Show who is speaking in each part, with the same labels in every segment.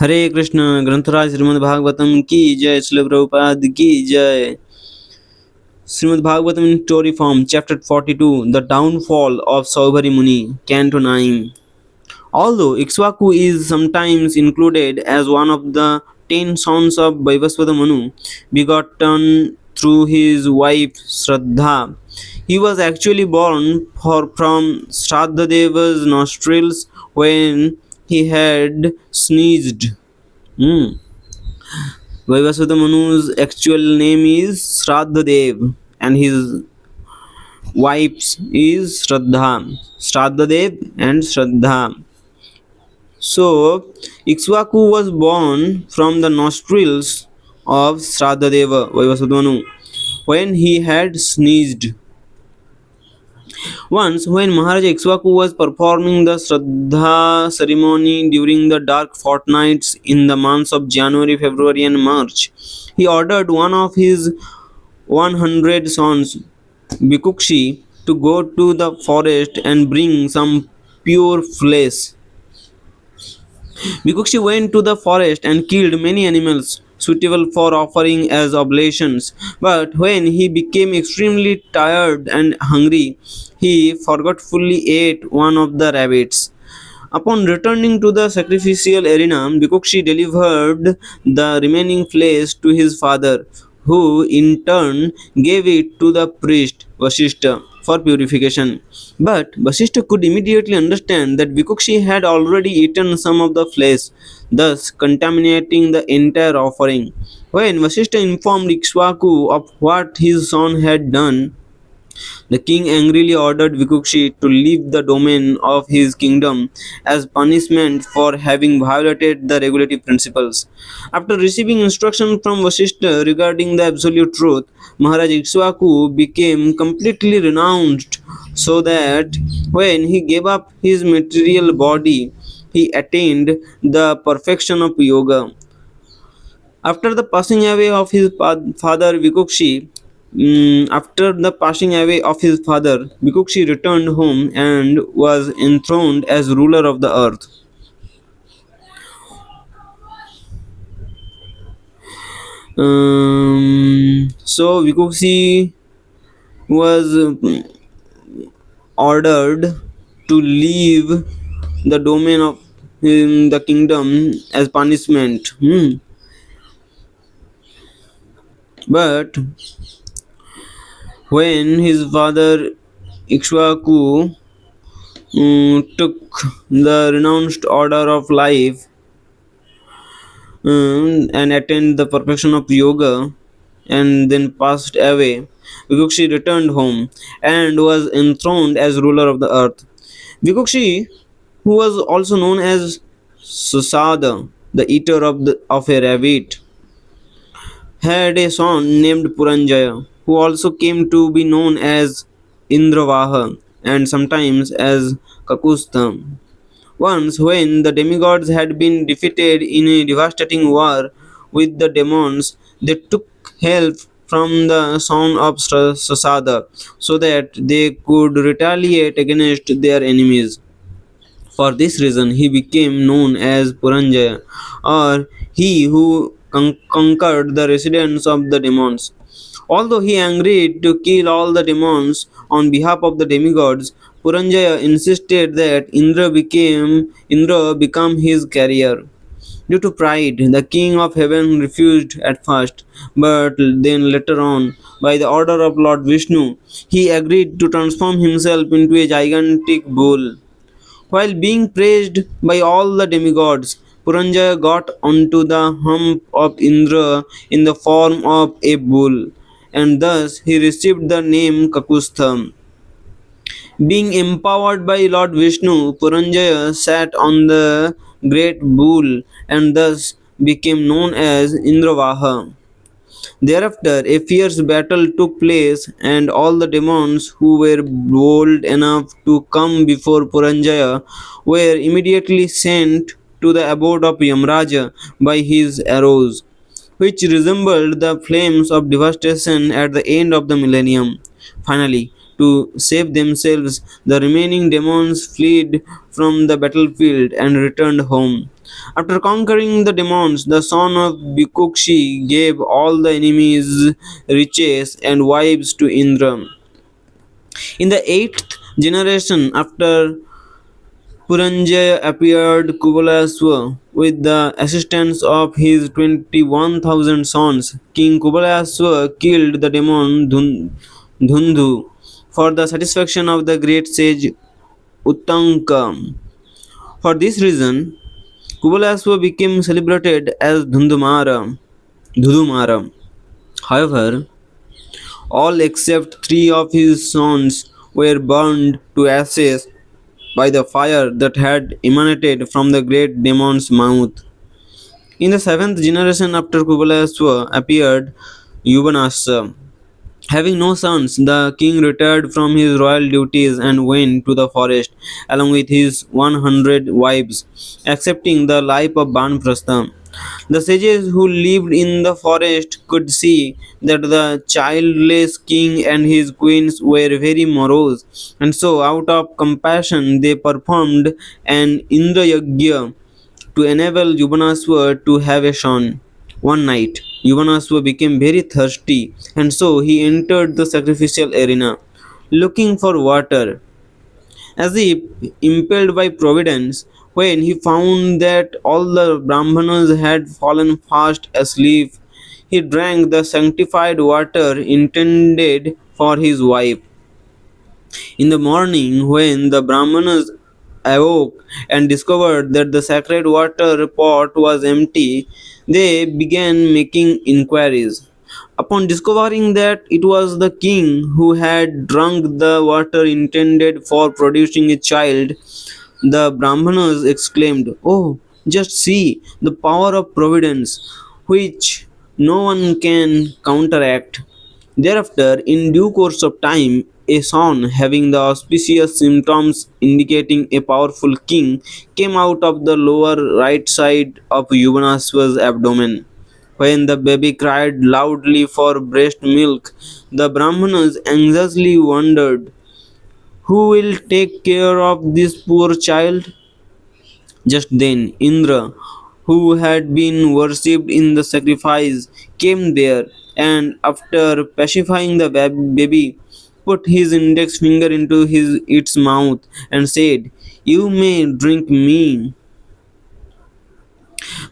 Speaker 1: हरे कृष्ण। ग्रंथराज श्रीमद् भागवतम की जय। श्रील प्रभुपाद की जय। Srimad Bhagavatam in story form, chapter 42, The Downfall of Saubhari Muni, Canto 9. Although Ikshvaku is sometimes included as one of the 10 sons of Vaivasvata Manu, begotten through his wife Shraddha, he was actually born from Shraddha Deva's nostrils when he had sneezed. Hmm. Vaivasvata Manu's actual name is Shraddha Dev and his wife's is Shraddha. Shraddha Dev and Shraddha. So, Ikshvaku was born from the nostrils of Shraddha Deva, Vaivasvata Manu, when he had sneezed. Once, when Maharaja Ikshvaku was performing the Shraddha ceremony during the dark fortnights in the months of January, February, and March, he ordered one of his 100 sons, Bhikukshi, to go to the forest and bring some pure flesh. Bhikukshi went to the forest and killed many animals suitable for offering as oblations. But when he became extremely tired and hungry, he forgetfully ate one of the rabbits. Upon returning to the sacrificial arena, Bhikukshi delivered the remaining flesh to his father, who in turn gave it to the priest Vasishtha for purification. But Vasishtha could immediately understand that Bhikukshi had already eaten some of the flesh, thus contaminating the entire offering. When Vasishtha informed Ikshvaku of what his son had done, the king angrily ordered Vikukshi to leave the domain of his kingdom as punishment for having violated the regulative principles. After receiving instruction from Vasishtha regarding the absolute truth, Maharaj Ikshvaku became completely renounced so that when he gave up his material body, he attained the perfection of yoga. After the passing away of his father Vikukshi, Bhikukshi returned home and was enthroned as ruler of the earth. So Bhikukshi was ordered to leave the domain of the kingdom as punishment. But when his father Ikshvaku took the renounced order of life and attained the perfection of yoga and then passed away, Vikukshi returned home and was enthroned as ruler of the earth. Vikukshi, who was also known as Susada, the eater of a rabbit, had a son named Puranjaya, who also came to be known as Indravaha and sometimes as Kakustha. Once, when the demigods had been defeated in a devastating war with the demons, they took help from the son of Sasada so that they could retaliate against their enemies. For this reason, he became known as Puranjaya, or he who conquered the residents of the demons. Although he agreed to kill all the demons on behalf of the demigods, Puranjaya insisted that Indra become his carrier. Due to pride, the king of heaven refused at first, but then later on, by the order of Lord Vishnu, he agreed to transform himself into a gigantic bull. While being praised by all the demigods, Puranjaya got onto the hump of Indra in the form of a bull, and thus he received the name Kakustha. Being empowered by Lord Vishnu, Puranjaya sat on the great bull and thus became known as Indravaha. Thereafter, a fierce battle took place, and all the demons who were bold enough to come before Puranjaya were immediately sent to the abode of Yamraja by his arrows, which resembled the flames of devastation at the end of the millennium. Finally, to save themselves, the remaining demons fled from the battlefield and returned home. After conquering the demons, the son of Bhikukshi gave all the enemies riches and wives to Indra. In the eighth generation after Puranjaya appeared Kubalaswa with the assistance of his 21,000 sons. King Kubalaswa killed the demon Dhundu for the satisfaction of the great sage Uttanka. For this reason, Kubalaswa became celebrated as Dhudumara. However, all except three of his sons were burned to ashes by the fire that had emanated from the great demon's mouth. In the seventh generation after Kubalaswa appeared Yuvanasa. Having no sons, the king retired from his royal duties and went to the forest along with his 100 wives, accepting the life of Banprastha. The sages who lived in the forest could see that the childless king and his queens were very morose, and so, out of compassion, they performed an Indra Yagya to enable Yubanaswa to have a son. One night, Yuvanaswa became very thirsty, and so he entered the sacrificial arena, looking for water. As if impelled by providence, when he found that all the Brahmanas had fallen fast asleep, he drank the sanctified water intended for his wife. In the morning, when the Brahmanas awoke and discovered that the sacred water pot was empty, they began making inquiries. Upon discovering that it was the king who had drunk the water intended for producing a child, the Brahmanas exclaimed, "Oh, just see the power of providence, which no one can counteract." Thereafter, in due course of time, a son having the auspicious symptoms indicating a powerful king came out of the lower right side of Yuvanaswa's abdomen. When the baby cried loudly for breast milk, the Brahmanas anxiously wondered, who will take care of this poor child? Just then, Indra, who had been worshipped in the sacrifice, came there and, after pacifying the baby, put his index finger into its mouth and said, "You may drink me."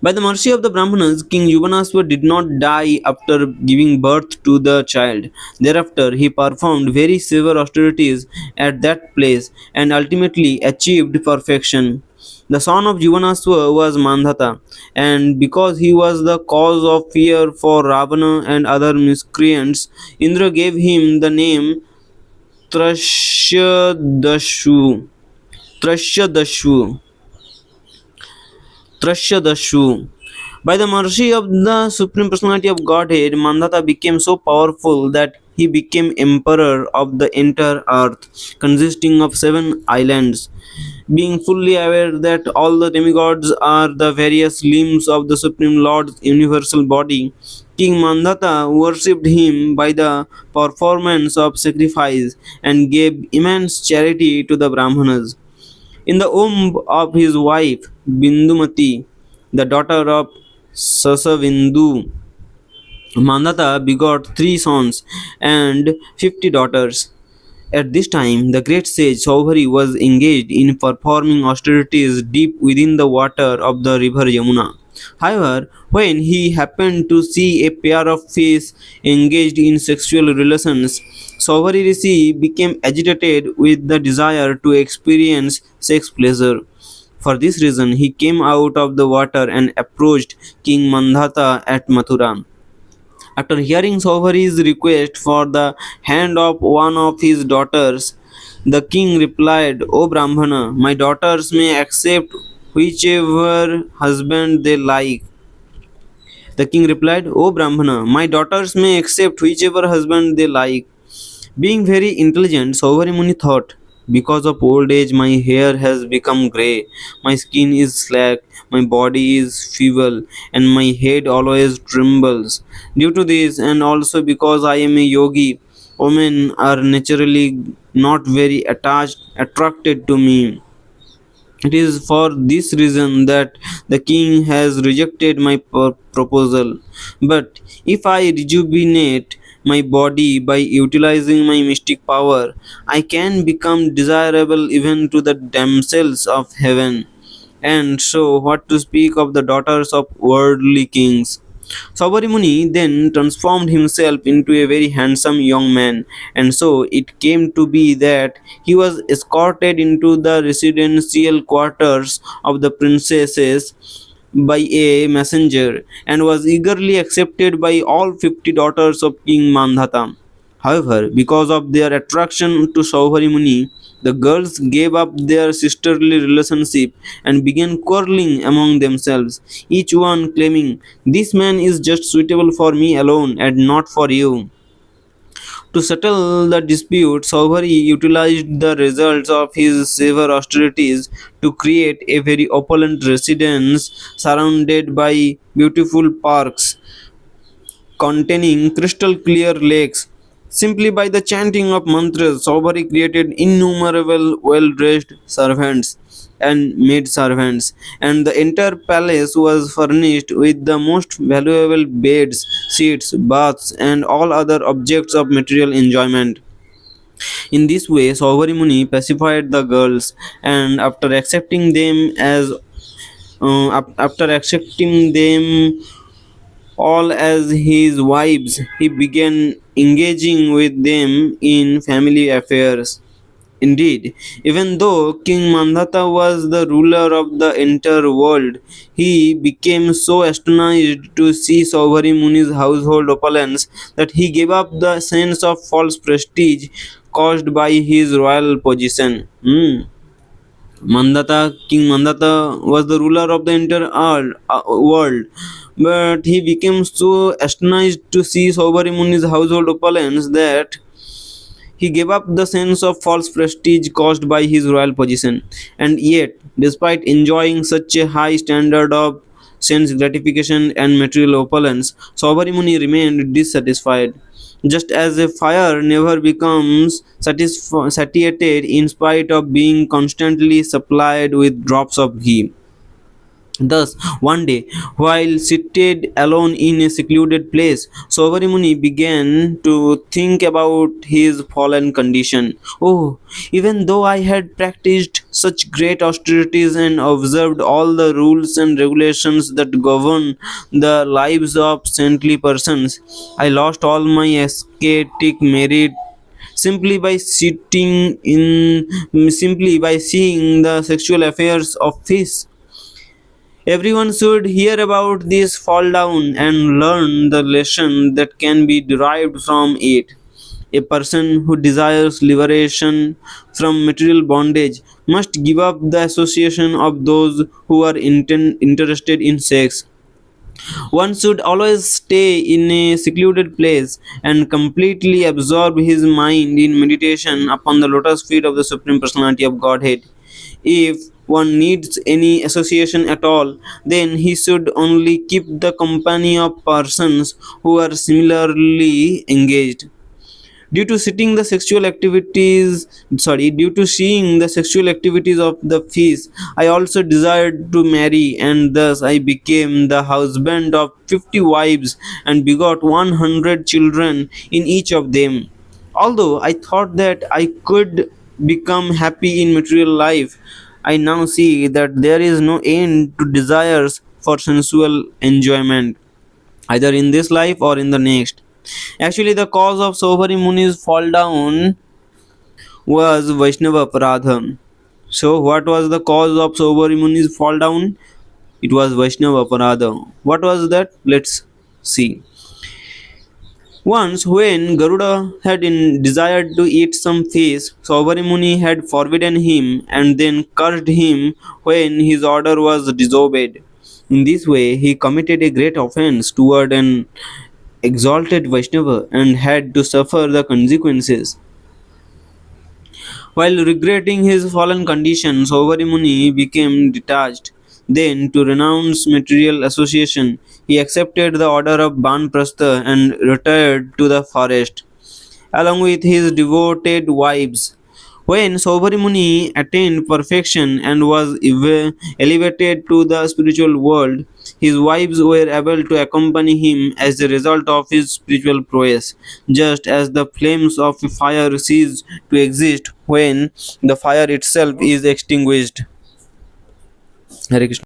Speaker 1: By the mercy of the Brahmanas, King Yuvanasva did not die after giving birth to the child. Thereafter, he performed very severe austerities at that place and ultimately achieved perfection. The son of Yuvanasva was Mandhata, and because he was the cause of fear for Ravana and other miscreants, Indra gave him the name Trashyadashu. Trashyadashu. Trashyadashu. By the mercy of the Supreme Personality of Godhead, Mandata became so powerful that he became emperor of the entire earth, consisting of 7 islands. Being fully aware that all the demigods are the various limbs of the Supreme Lord's universal body, King Mandata worshipped him by the performance of sacrifice and gave immense charity to the Brahmanas. In the womb of his wife Bindumati, the daughter of Sasavindu, Mandata begot 3 sons and 50 daughters. At this time, the great sage Saubhari was engaged in performing austerities deep within the water of the river Yamuna. However, when he happened to see a pair of fish engaged in sexual relations, Saubhari Rishi became agitated with the desire to experience sex pleasure. For this reason, he came out of the water and approached King Mandhata at Mathura. After hearing Saubhari's request for the hand of one of his daughters, the king replied, "O Brahmana, my daughters may accept whichever husband they like." The king replied, "O Brahmana, my daughters may accept whichever husband they like." Being very intelligent, Saubhari Muni thought, "Because of old age, my hair has become grey, my skin is slack, my body is feeble, and my head always trembles. Due to this, and also because I am a yogi, women are naturally not very attracted to me. It is for this reason that the king has rejected my proposal. But if I rejuvenate my body by utilizing my mystic power, I can become desirable even to the damsels of heaven. And so, what to speak of the daughters of worldly kings? Saubari Muni then transformed himself into a very handsome young man, and so it came to be that he was escorted into the residential quarters of the princesses by a messenger and was eagerly accepted by all 50 daughters of King Mandhata. However, because of their attraction to Saubhari Muni, the girls gave up their sisterly relationship and began quarreling among themselves, each one claiming, "This man is just suitable for me alone and not for you." To settle the dispute, Saubhari utilized the results of his severe austerities to create a very opulent residence surrounded by beautiful parks containing crystal clear lakes. Simply by the chanting of mantras, Saubhari created innumerable well dressed servants and maid servants, and the entire palace was furnished with the most valuable beds, seats, baths, and all other objects of material enjoyment. In this way, Saubhari Muni pacified the girls, and after accepting them all as his wives, he began engaging with them in family affairs. Indeed, even though King Mandhata was the ruler of the entire world, he became so astonished to see Saubhari Muni's household opulence that he gave up the sense of false prestige caused by his royal position. King Mandata was the ruler of the entire world, but he became so astonished to see Saubhari Muni's household opulence that he gave up the sense of false prestige caused by his royal position. And yet, despite enjoying such a high standard of sense gratification and material opulence, Saubhari Muni remained dissatisfied. Just as a fire never becomes satiated in spite of being constantly supplied with drops of ghee. Thus, one day, while seated alone in a secluded place, Saubhari Muni began to think about his fallen condition. Oh, even though I had practiced such great austerities and observed all the rules and regulations that govern the lives of saintly persons, I lost all my ascetic merit simply by seeing the sexual affairs of fish. Everyone should hear about this fall down and learn the lesson that can be derived from it. A person who desires liberation from material bondage must give up the association of those who are interested in sex. One should always stay in a secluded place and completely absorb his mind in meditation upon the lotus feet of the Supreme Personality of Godhead. If one needs any association at all, then he should only keep the company of persons who are similarly engaged. Due to seeing the sexual activities of the fish, I also desired to marry, and thus I became the husband of 50 wives and begot 100 children in each of them. Although I thought that I could become happy in material life, I now see that there is no end to desires for sensual enjoyment, either in this life or in the next. Actually, the cause of Sobhari Muni's fall down was Vaishnava Aparadha. So, what was the cause of Sobhari Muni's fall down? It was Vaishnava Aparadha. What was that? Let's see. Once, when Garuda had desired to eat some fish, Sobhari Muni had forbidden him and then cursed him when his order was disobeyed. In this way, he committed a great offense toward an exalted Vaishnava and had to suffer the consequences. While regretting his fallen condition, Saubhari Muni became detached. Then, to renounce material association, he accepted the order of Banprastha and retired to the forest, along with his devoted wives. When Saubhari Muni attained perfection and was elevated to the spiritual world, his wives were able to accompany him as a result of his spiritual prowess, just as the flames of fire cease to exist when the fire itself is extinguished. Hare Krishna.